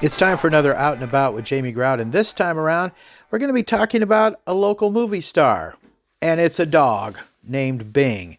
It's time for another Out and About with Jamie Grout, and this time around, we're going to be talking about a local movie star, and it's a dog named Bing,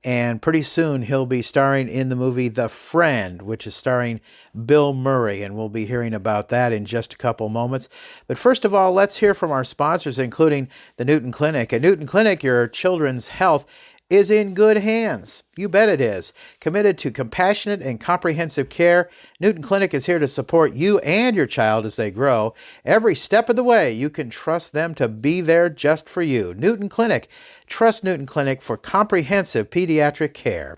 and pretty soon he'll be starring in the movie The Friend, which is starring Bill Murray, and we'll be hearing about that in just a couple moments. But first of all, let's hear from our sponsors, including the Newton Clinic. At Newton Clinic, your children's health is in good hands. You bet it is. Committed to compassionate and comprehensive care, Newton Clinic is here to support you and your child as they grow. Every step of the way, you can trust them to be there just for you. Newton Clinic. Trust Newton Clinic for comprehensive pediatric care.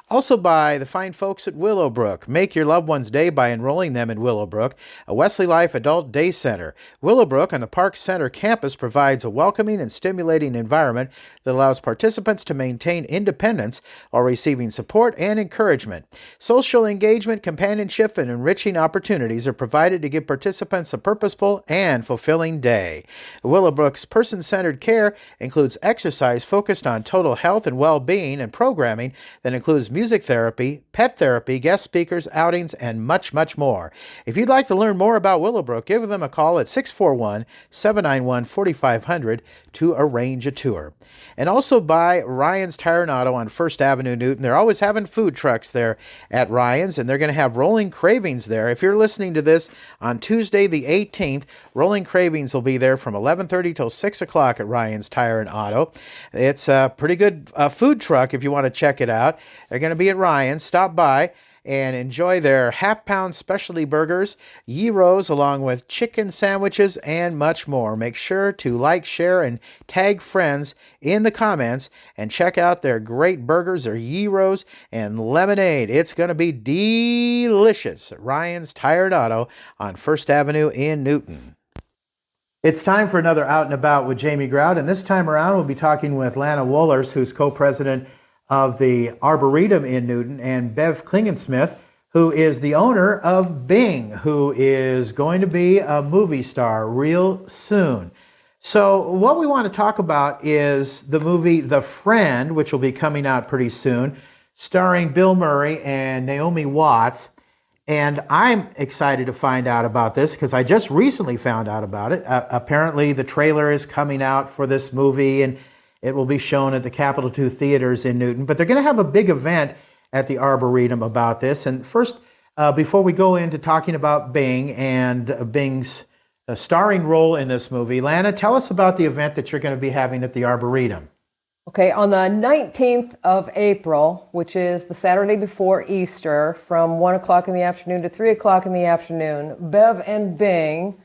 Also by the fine folks at Willowbrook. Make your loved one's day by enrolling them in Willowbrook, a Wesley Life Adult Day Center. Willowbrook on the Park Center campus provides a welcoming and stimulating environment that allows participants to maintain independence while receiving support and encouragement. Social engagement, companionship, and enriching opportunities are provided to give participants a purposeful and fulfilling day. Willowbrook's person-centered care includes exercise focused on total health and well-being and programming that includes music therapy, pet therapy, guest speakers, outings, and much, much more. If you'd like to learn more about Willowbrook, give them a call at 641-791-4500 to arrange a tour. And also by Ryan's Tire and Auto on First Avenue, Newton. They're always having food trucks there at Ryan's, and they're going to have Rolling Cravings there. If you're listening to this on Tuesday the 18th, Rolling Cravings will be there from 11:30 till 6 o'clock at Ryan's Tire and Auto. It's a pretty good food truck if you want to check it out. They're going to be at Ryan's. Stop by and enjoy their half-pound specialty burgers, gyros, along with chicken sandwiches, and much more. Make sure to like, share, and tag friends in the comments, and check out their great burgers, their gyros, and lemonade. It's going to be delicious at Ryan's Tire and Auto on First Avenue in Newton. It's time for another Out and About with Jamie Grout, and this time around we'll be talking with Lana Wohlers, who's co-president of the Arboretum in Newton, and Bev Klingensmith, who is the owner of Bing, who is going to be a movie star real soon. So what we want to talk about is the movie The Friend, which will be coming out pretty soon, starring Bill Murry and Naomi Watts. And I'm excited to find out about this because I just recently found out about it. Apparently the trailer is coming out for this movie, and it will be shown at the Capitol 2 theaters in Newton. But they're going to have a big event at the Arboretum about this. And first, before we go into talking about Bing and Bing's starring role in this movie, Lana, tell us about the event that you're going to be having at the Arboretum. Okay, on the 19th of April, which is the Saturday before Easter, from 1 o'clock in the afternoon to 3 o'clock in the afternoon, Bev and Bing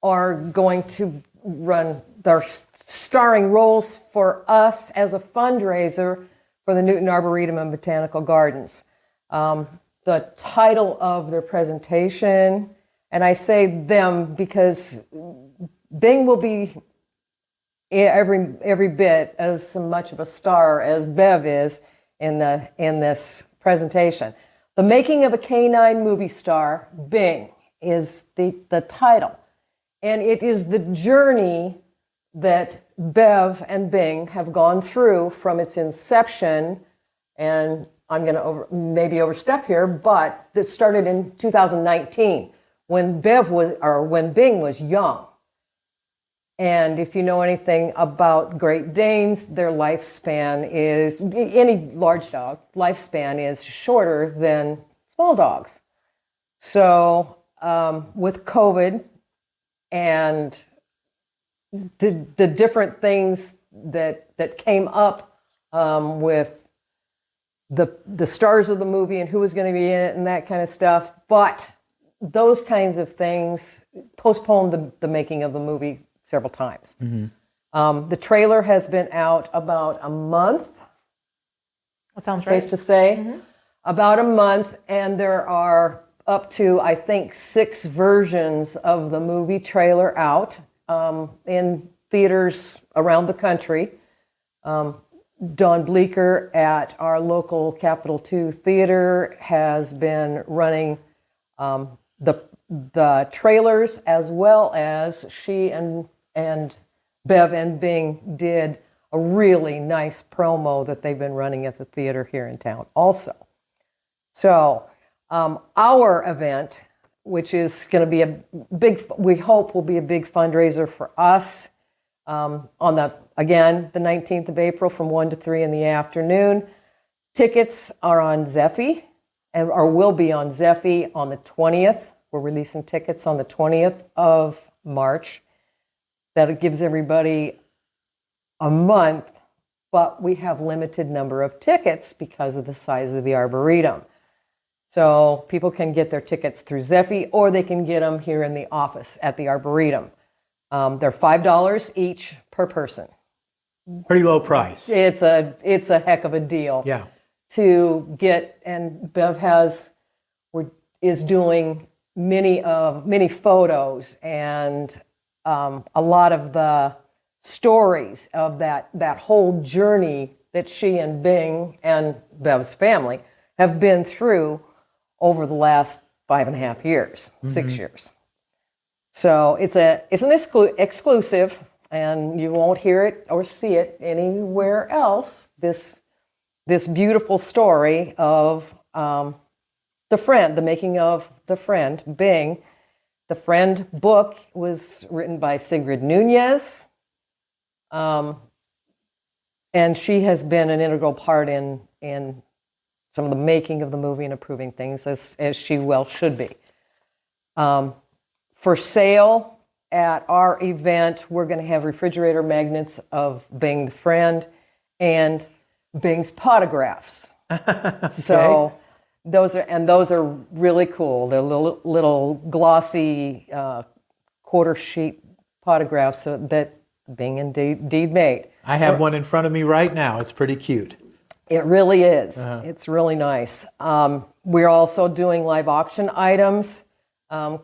are going to run their starring roles for us as a fundraiser for the Newton Arboretum and Botanical Gardens. The title of their presentation, and I say them because Bing will be every bit as much of a star as Bev is in this presentation. The Making of a Canine Movie Star, Bing, is the title. And it is the journey that Bev and Bing have gone through from its inception, and I'm going to maybe overstep here, but it started in 2019 when Bing was young. And if you know anything about Great Danes, their lifespan is, any large dog, lifespan is shorter than small dogs. So with COVID and the different things that came up with the stars of the movie and who was going to be in it and that kind of stuff, but those kinds of things postponed the making of the movie several times. Mm-hmm. The trailer has been out about a month. That sounds safe to say. Mm-hmm. About a month, and there are up to, I think, 6 versions of the movie trailer out in theaters around the country. Don Bleecker at our local Capitol 2 theater has been running the trailers, as well as she and Bev and Bing did a really nice promo that they've been running at the theater here in town also. So our event, which is going to be we hope will be a big fundraiser for us on the 19th of April from 1 to 3 in the afternoon. Tickets are on Zeffy or will be on Zeffy on the 20th. We're releasing tickets on the 20th of March. That gives everybody a month, but we have limited number of tickets because of the size of the Arboretum. So people can get their tickets through Zeffy, or they can get them here in the office at the Arboretum. They're $5 each per person. Pretty low price. It's a heck of a deal. Yeah. To get, and Bev is doing many photos and a lot of the stories of that whole journey that she and Bing and Bev's family have been through over the last 5.5 years, 6 years. So it's an exclusive, and you won't hear it or see it anywhere else. This beautiful story of the making of The Friend, Bing. The Friend book was written by Sigrid Nunez, and she has been an integral part in some of the making of the movie and approving things, as she well should be. For sale at our event, we're going to have refrigerator magnets of Bing the Friend and Bing's potographs. Okay. So those are really cool. They're little glossy quarter sheet potographs that Bing indeed made. I have one in front of me right now. It's pretty cute. It really is. It's really nice. We're also doing live auction items.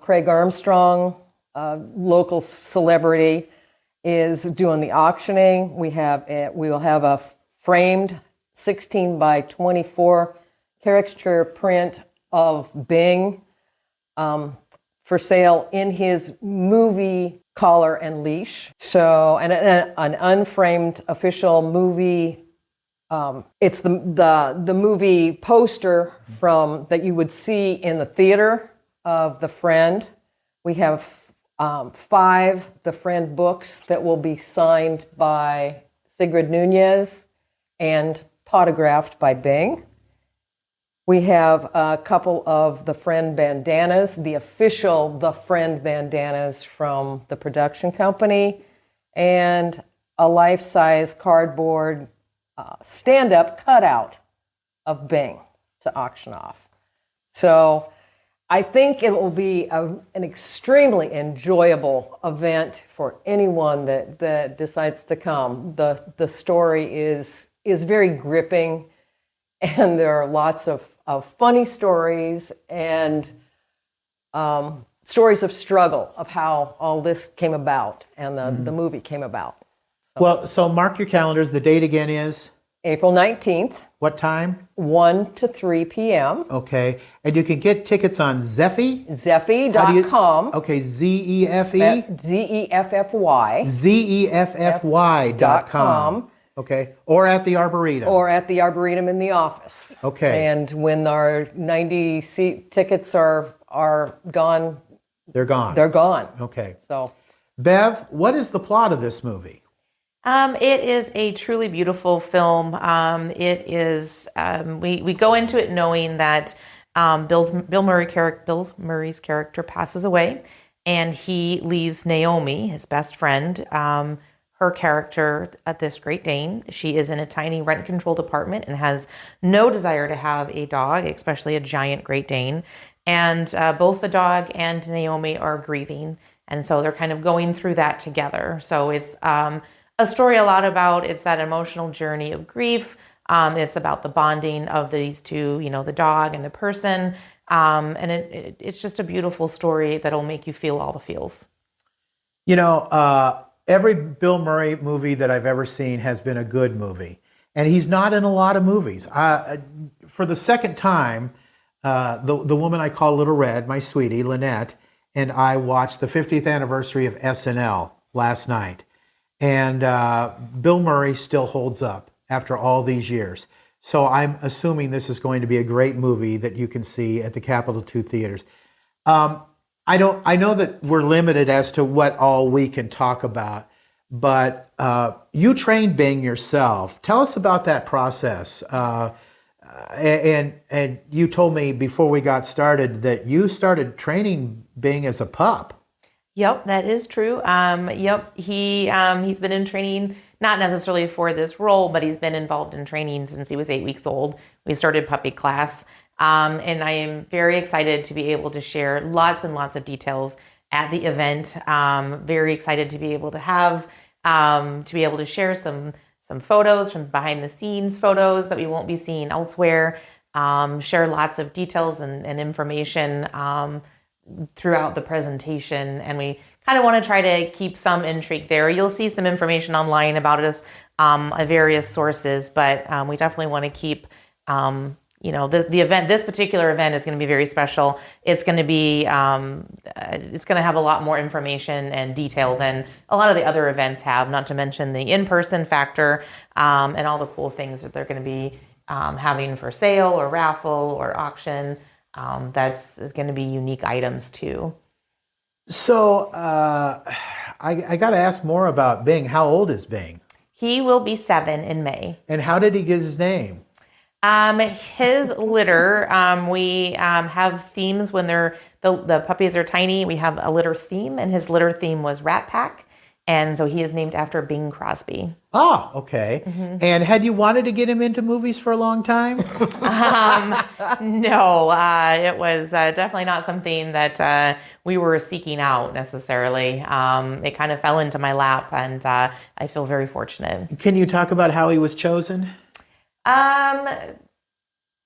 Craig Armstrong, local celebrity, is doing the auctioning. We will have a framed 16 by 24 caricature print of Bing for sale in his movie Collar and Leash. So, and an unframed official movie. It's the movie poster that you would see in the theater of The Friend. We have 5 The Friend books that will be signed by Sigrid Nunez and autographed by Bing. We have a couple of The Friend bandanas, the official The Friend bandanas from the production company, and a life-size cardboard stand-up cutout of Bing to auction off. So I think it will be an extremely enjoyable event for anyone that decides to come. The story is very gripping, and there are lots of funny stories and stories of struggle of how all this came about and the movie came about. So mark your calendars. The date again is? April 19th. What time? 1 to 3 p.m. Okay. And you can get tickets on Zeffy? Zeffy.com. Okay, Z-E-F-E? Z-E-F-F-Y. Z-E-F-F-Y.com. Okay. Or at the Arboretum. Or at the Arboretum in the office. Okay. And when our 90-seat tickets are gone... They're gone. They're gone. Okay. So, Bev, what is the plot of this movie? It is a truly beautiful film. It is. We go into it knowing that Bill Murray's character passes away, and he leaves Naomi, his best friend, her character at this Great Dane. She is in a tiny rent-controlled apartment and has no desire to have a dog, especially a giant Great Dane. And both the dog and Naomi are grieving, and so they're kind of going through that together. So it's a story a lot about, it's that emotional journey of grief. It's about the bonding of these two, the dog and the person. And it's just a beautiful story that'll make you feel all the feels. Every Bill Murray movie that I've ever seen has been a good movie. And he's not in a lot of movies. For the second time, the woman I call Little Red, my sweetie, Lynette, and I watched the 50th anniversary of SNL last night. and Bill Murray still holds up after all these years. So I'm assuming this is going to be a great movie that you can see at the Capitol 2 theaters. I know that we're limited as to what all we can talk about, but you trained Bing yourself. Tell us about that process. And you told me before we got started that you started training Bing as a pup. Yep, that is true. Yep, he's been in training, not necessarily for this role, but he's been involved in training since he was 8 weeks old. We started puppy class, and I am very excited to be able to share lots and lots of details at the event. Very excited to be able to have share some photos from behind the scenes photos that we won't be seeing elsewhere. Share lots of details and information throughout the presentation, and we kind of want to try to keep some intrigue there. You'll see some information online about us at various sources, but we definitely want to keep, the event. This particular event is going to be very special. It's going to be, it's going to have a lot more information and detail than a lot of the other events have. Not to mention the in-person factor and all the cool things that they're going to be having for sale or raffle or auction. That's going to be unique items too. So I got to ask more about Bing. How old is Bing? He will be 7 in May. And how did he get his name? His litter, we have themes when the puppies are tiny. We have a litter theme, and his litter theme was Rat Pack. And so he is named after Bing Crosby. Oh, okay. Mm-hmm. And had you wanted to get him into movies for a long time? No, it was definitely not something that we were seeking out necessarily. It kind of fell into my lap, and I feel very fortunate. Can you talk about how he was chosen?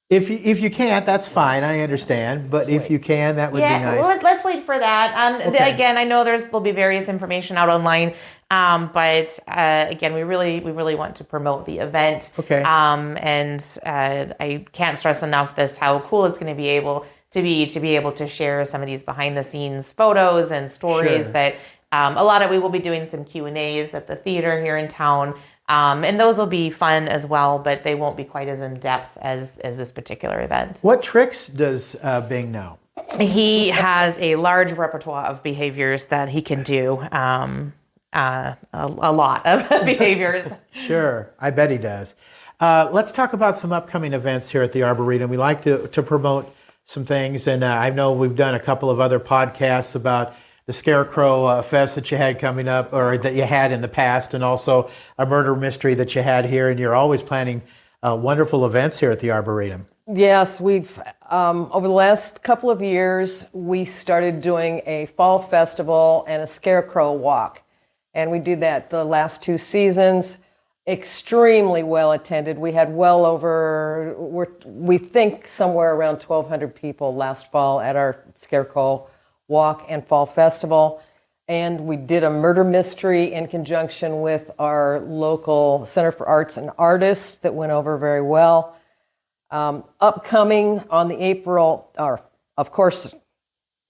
If you can't, that's fine. I understand. But if you can, that would be nice. Yeah, let's wait for that. Okay. Again, I know there'll be various information out online. But again, we really want to promote the event. Okay. And I can't stress enough how cool it's going to be able to share some of these behind the scenes photos and stories. Sure. That we will be doing some Q&As at the theater here in town. And those will be fun as well, but they won't be quite as in depth as this particular event. What tricks does Bing know? He has a large repertoire of behaviors that he can do. A lot of behaviors. Sure, I bet he does. Let's talk about some upcoming events here at the Arboretum. We like to promote some things, and I know we've done a couple of other podcasts about the Scarecrow Fest that you had coming up, or that you had in the past, and also a murder mystery that you had here, and you're always planning wonderful events here at the Arboretum. Yes, we've, over the last couple of years, we started doing a fall festival and a Scarecrow walk. And we did that the last 2 seasons, extremely well attended. We had we think somewhere around 1,200 people last fall at our Scarecrow walk and fall festival. And we did a murder mystery in conjunction with our local Center for Arts and Artists that went over very well. Upcoming on April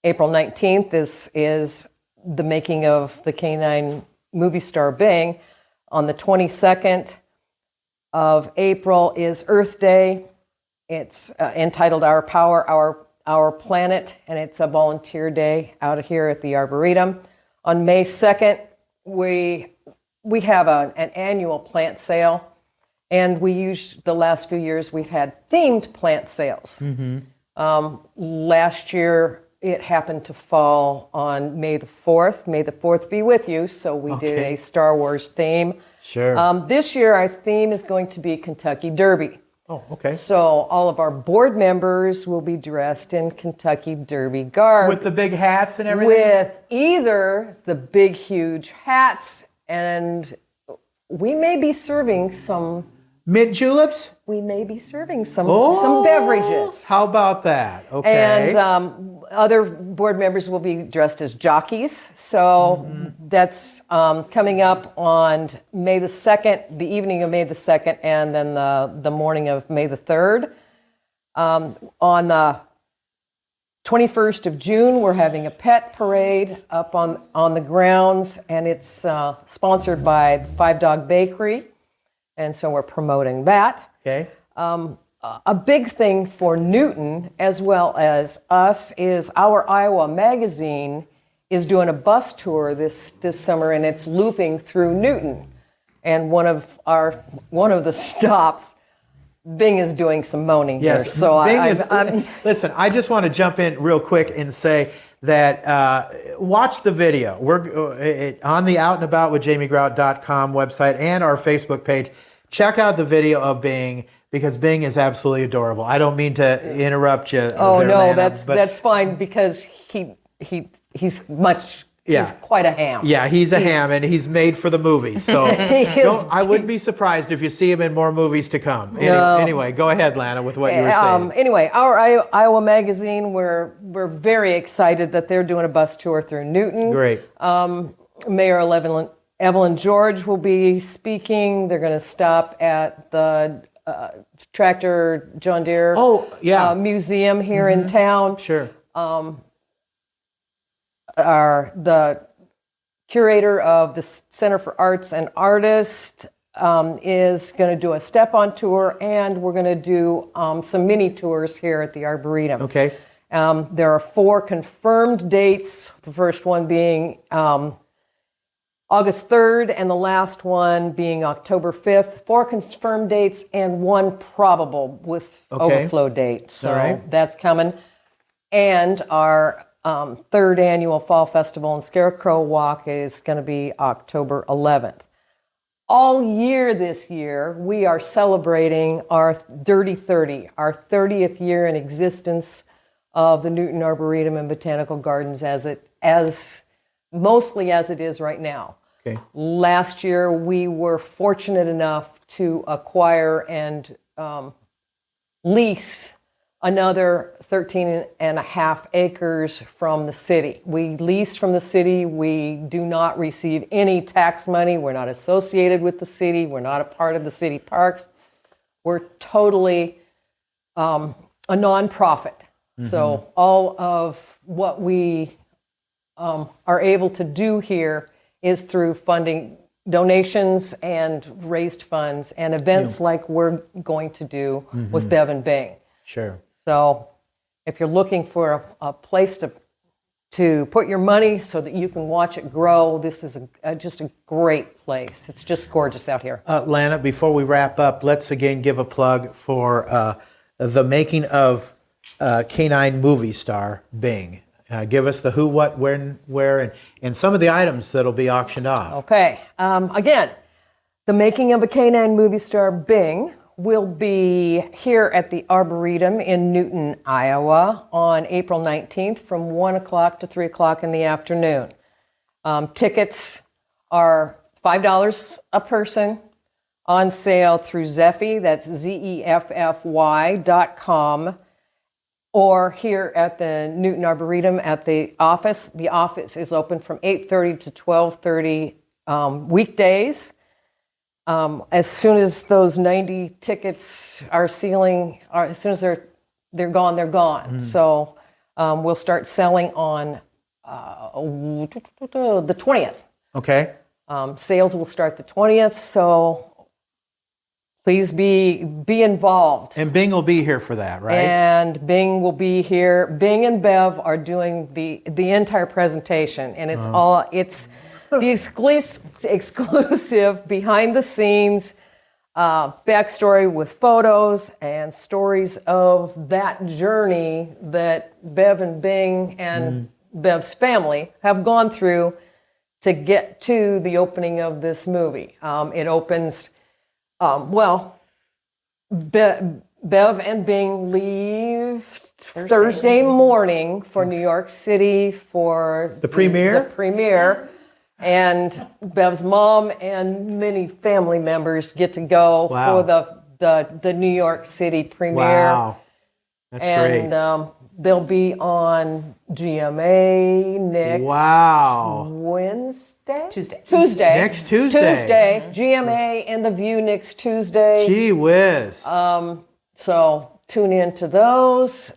19th is the making of the canine movie star Bing. On the 22nd of April is Earth Day. It's entitled Our Power, Our Planet, and it's a volunteer day out here at the Arboretum. On May 2nd, we have an annual plant sale, and the last few years we've had themed plant sales. Mm-hmm. Last year it happened to fall on May the 4th. May the 4th be with you, so we did a Star Wars theme. Sure. This year our theme is going to be Kentucky Derby. Oh, okay. So all of our board members will be dressed in Kentucky Derby garb. With the big hats and everything? With either the big, huge hats, and we may be serving some... Mint juleps? We may be serving some beverages. How about that? Okay. And other board members will be dressed as jockeys. So that's coming up on May the 2nd, the evening of May the 2nd, and then the morning of May the 3rd. On the 21st of June, we're having a pet parade up on the grounds, and it's sponsored by Five Dog Bakery, and so we're promoting that. Okay. A big thing for Newton, as well as us, is our Iowa magazine is doing a bus tour this summer, and it's looping through Newton. And one of the stops, Bing is doing some moaning here. So listen, I just want to jump in real quick and say that watch the video. We're on the outandaboutwithjamiegrout.com website and our Facebook page. Check out the video of Bing, because Bing is absolutely adorable. I don't mean to interrupt you. Oh no, Lana, that's fine, because he's quite a ham. Yeah, he's a ham, and he's made for the movie. So I wouldn't be surprised if you see him in more movies to come. No. Anyway, go ahead, Lana, with what you were saying. Anyway, our Iowa magazine, we're very excited that they're doing a bus tour through Newton. Great. Mayor Evelyn George will be speaking. They're going to stop at the Tractor John Deere museum here in town. Sure. The curator of the Center for Arts and Artists is going to do a step-on tour, and we're going to do some mini tours here at the Arboretum. Okay. There are 4 confirmed dates, the first one being August 3rd, and the last one being October 5th. 4 confirmed dates and 1 probable with overflow date. So that's coming. And our 3rd annual Fall Festival and Scarecrow Walk is going to be October 11th. All year this year, we are celebrating our Dirty 30, our 30th year in existence of the Newton Arboretum and Botanical Gardens mostly as it is right now. Okay. Last year, we were fortunate enough to acquire and lease another 13 and a half acres from the city. We lease from the city. We do not receive any tax money. We're not associated with the city. We're not a part of the city parks. We're totally a nonprofit. So all of what we are able to do here is through funding donations and raised funds and events like we're going to do with Bev and Bing. Sure. So if you're looking for a place to put your money so that you can watch it grow, this is just a great place. It's just gorgeous out here. Lana, before we wrap up, let's again give a plug for the making of canine movie star Bing. Give us the who, what, when, where, and some of the items that'll be auctioned off. Okay. Again, the making of a canine movie star Bing will be here at the Arboretum in Newton, Iowa on April 19th from 1 o'clock to 3 o'clock in the afternoon. Tickets are $5 a person, on sale through Zeffy, that's ZEFFY.com, or here at the Newton Arboretum at the office. The office is open from 8:30 to 12:30 weekdays. As soon as those 90 tickets are sealing, as soon as they're gone, they're gone. So we'll start selling on the 20th. Okay. Sales will start the 20th, so please be involved. And Bing will be here for that, right? And Bing will be here. Bing and Bev are doing the entire presentation, and it's the exclusive behind the scenes backstory with photos and stories of that journey that Bev and Bing and Bev's family have gone through to get to the opening of this movie. It opens, Bev and Bing leave Thursday morning for New York City for the premiere. And Bev's mom and many family members get to go for the New York City premiere. Wow, that's great. And they'll be on GMA next Tuesday. Next Tuesday. GMA and The View next Tuesday. Gee whiz. So tune in to those.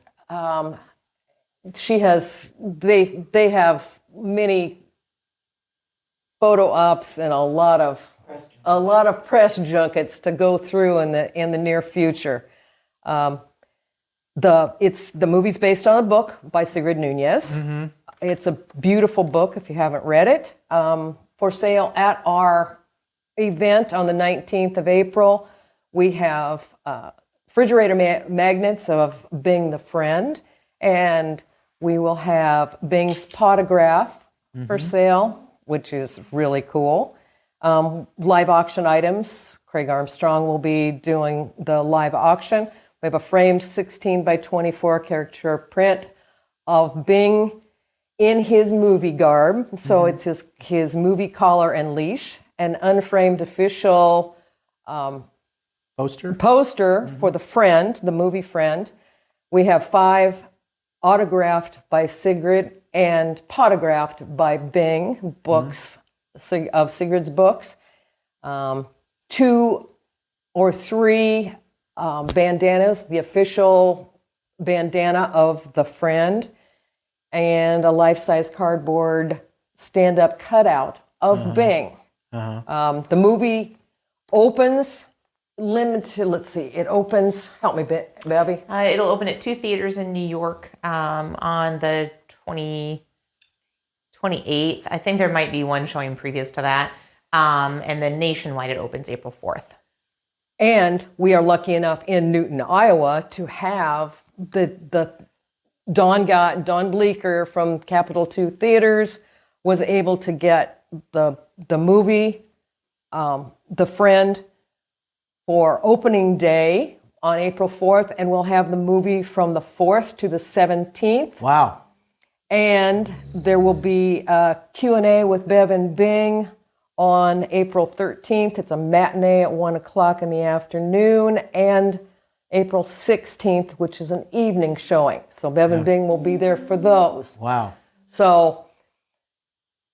they have many photo ops and a lot of press junkets to go through in the near future. The movie's based on a book by Sigrid Nunez. Mm-hmm. It's a beautiful book if you haven't read it. For sale at our event on the 19th of April. We have refrigerator magnets of Bing the Friend, and we will have Bing's potograph for sale, which is really cool. Live auction items. Craig Armstrong will be doing the live auction. We have a framed 16 by 24 caricature print of Bing in his movie garb. So it's his movie collar and leash. An unframed official poster for The Friend, the movie Friend. We have 5 autographed by Sigrid and potographed by Bing books of Sigrid's books. 2 or 3 bandanas, the official bandana of The Friend, and a life-size cardboard stand-up cutout of Bing. The movie opens limited, let's see, it opens, help me, Bobby. It'll open at 2 theaters in New York on the 28th. I think there might be one showing previous to that. And then nationwide, it opens April 4th. And we are lucky enough in Newton, Iowa, to have the Don Bleecker from Capital 2 Theaters was able to get the movie, The Friend, for opening day on April 4th, and we'll have the movie from the 4th to the 17th. Wow. And there will be a Q&A with Bev and Bing on April 13th. It's a matinee at 1 o'clock in the afternoon, and April 16th, which is an evening showing. So Bev and Bing will be there for those. Wow. So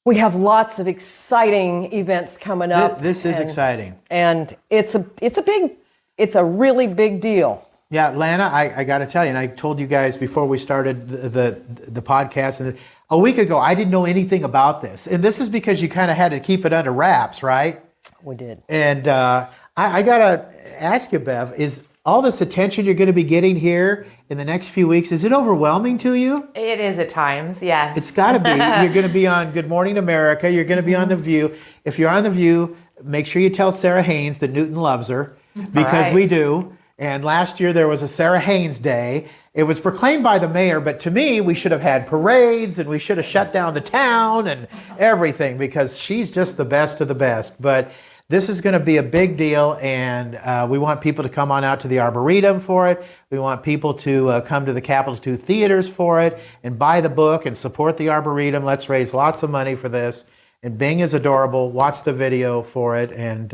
we have lots of exciting events coming up. This is exciting. And it's a really big deal. Yeah, Lana, I got to tell you, and I told you guys before we started the podcast, and a week ago, I didn't know anything about this. And this is because you kind of had to keep it under wraps, right? We did. And I got to ask you, Bev, is all this attention you're going to be getting here in the next few weeks, is it overwhelming to you? It is at times, yes. It's got to be. You're going to be on Good Morning America. You're going to be on The View. If you're on The View, make sure you tell Sarah Haynes that Newton loves her, because we do. And last year there was a Sarah Haynes Day. It was proclaimed by the mayor, but to me, we should have had parades and we should have shut down the town and everything, because she's just the best of the best. But this is going to be a big deal, and we want people to come on out to the Arboretum for it. We want people to come to the Capital 2 Theaters for it and buy the book and support the Arboretum. Let's raise lots of money for this. And Bing is adorable. Watch the video for it, and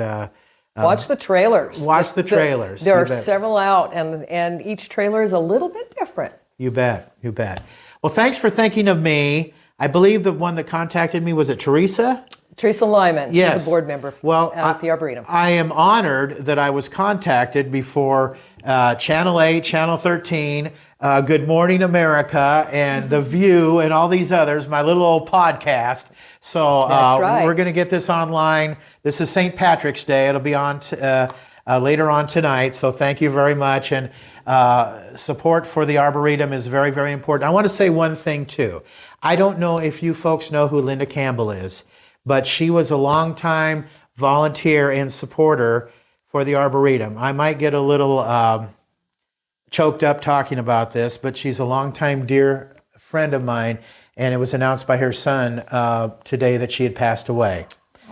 watch the trailers. Watch the trailers. There are several out, and each trailer is a little bit different. You bet. You bet. Well, thanks for thinking of me. I believe the one that contacted me, was it Teresa? Teresa Lyman. Yes. She's a board member at the Arboretum. I am honored that I was contacted before Channel 8, Channel 13, Good Morning America, and The View, and all these others, my little old podcast. So That's right. We're going to get this online. This is St. Patrick's Day. It'll be on later on tonight. So thank you very much. And support for the Arboretum is very, very important. I want to say one thing, too. I don't know if you folks know who Linda Campbell is, but she was a longtime volunteer and supporter for the Arboretum. I might get a little choked up talking about this, but she's a longtime dear friend of mine, and it was announced by her son today that she had passed away.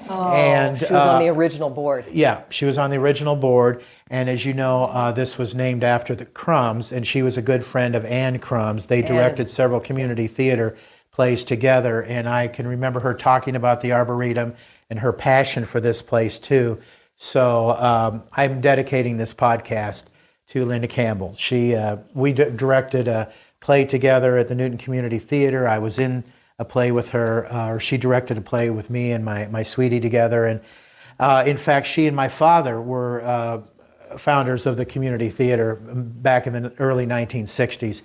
Oh, and she was on the original board. Yeah, she was on the original board, and as you know, this was named after the Crumbs, and she was a good friend of Ann Crumbs. They directed several community theater plays together, and I can remember her talking about the Arboretum and her passion for this place too. So I'm dedicating this podcast to Linda Campbell. We directed a play together at the Newton Community Theater. I was in a play with her, or she directed a play with me and my sweetie together. And in fact, she and my father were founders of the community theater back in the early 1960s.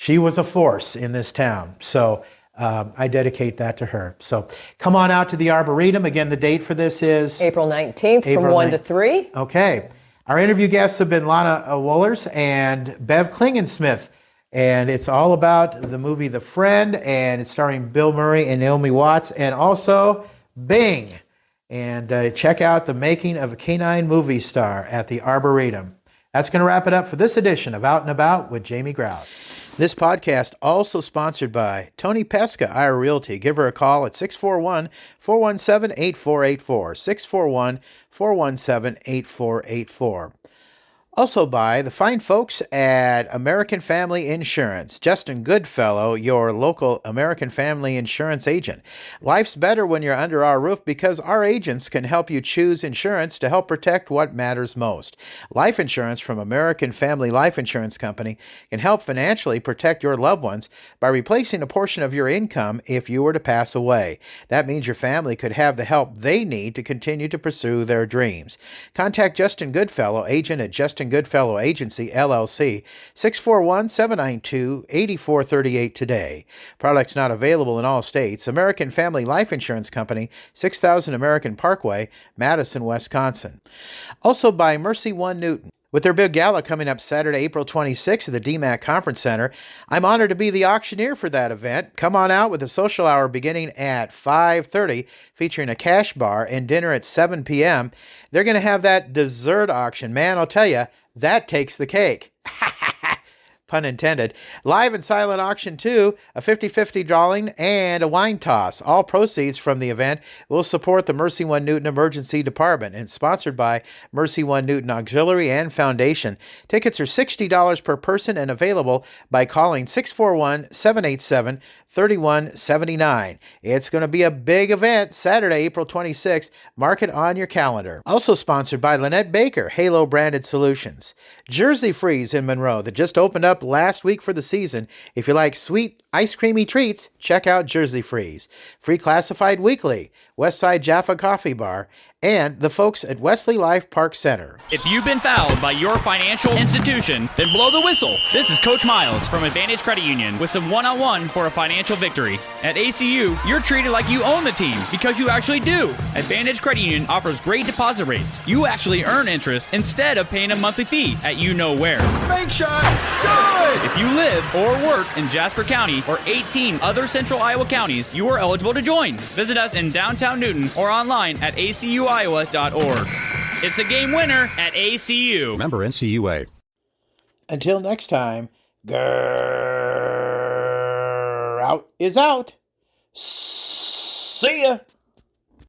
She was a force in this town. So I dedicate that to her. So come on out to the Arboretum. Again, the date for this is April 19th from April 1 to 3. Okay. Our interview guests have been Lana Wohlers and Bev Klingensmith. And it's all about the movie The Friend, and it's starring Bill Murry and Naomi Watts, and also Bing. And check out the making of a canine movie star at the Arboretum. That's going to wrap it up for this edition of Out and About with Jamie Grout. This podcast also sponsored by Tony Pesca, Ira Realty. Give her a call at 641-417-8484, 641-417-8484. Also by the fine folks at American Family Insurance. Justin Goodfellow, your local American Family Insurance agent. Life's better when you're under our roof because our agents can help you choose insurance to help protect what matters most. Life insurance from American Family Life Insurance Company can help financially protect your loved ones by replacing a portion of your income if you were to pass away. That means your family could have the help they need to continue to pursue their dreams. Contact Justin Goodfellow, agent at Justin Goodfellow Agency, LLC, 641-792-8438 today. Products not available in all states. American Family Life Insurance Company, 6000 American Parkway, Madison, Wisconsin. Also by Mercy One Newton. With their big gala coming up Saturday, April 26th at the DMAC Conference Center, I'm honored to be the auctioneer for that event. Come on out with a social hour beginning at 5:30, featuring a cash bar and dinner at 7 p.m. They're going to have that dessert auction. Man, I'll tell you, that takes the cake. Pun intended. Live and silent auction too, a 50-50 drawing, and a wine toss. All proceeds from the event will support the Mercy One Newton Emergency Department and sponsored by Mercy One Newton Auxiliary and Foundation. Tickets are $60 per person and available by calling 641-787-3179. It's going to be a big event, Saturday, April 26th. Mark it on your calendar. Also sponsored by Lynette Baker, Halo Branded Solutions. Jersey Freeze in Monroe that just opened up last week for the season. If you like sweet, ice creamy treats, check out Jersey Freeze. Free Classified Weekly, Westside Jaffa Coffee Bar, and the folks at Wesley Life Park Center. If you've been fouled by your financial institution, then blow the whistle. This is Coach Miles from Advantage Credit Union with some one-on-one for a financial victory. At ACU, you're treated like you own the team because you actually do. Advantage Credit Union offers great deposit rates. You actually earn interest instead of paying a monthly fee at you know where. Bank shot! Good! If you live or work in Jasper County or 18 other central Iowa counties, you are eligible to join. Visit us in downtown Newton or online at acuiowa.org. It's a game winner at ACU. Member NCUA. Until next time, grrr, out is out. See ya.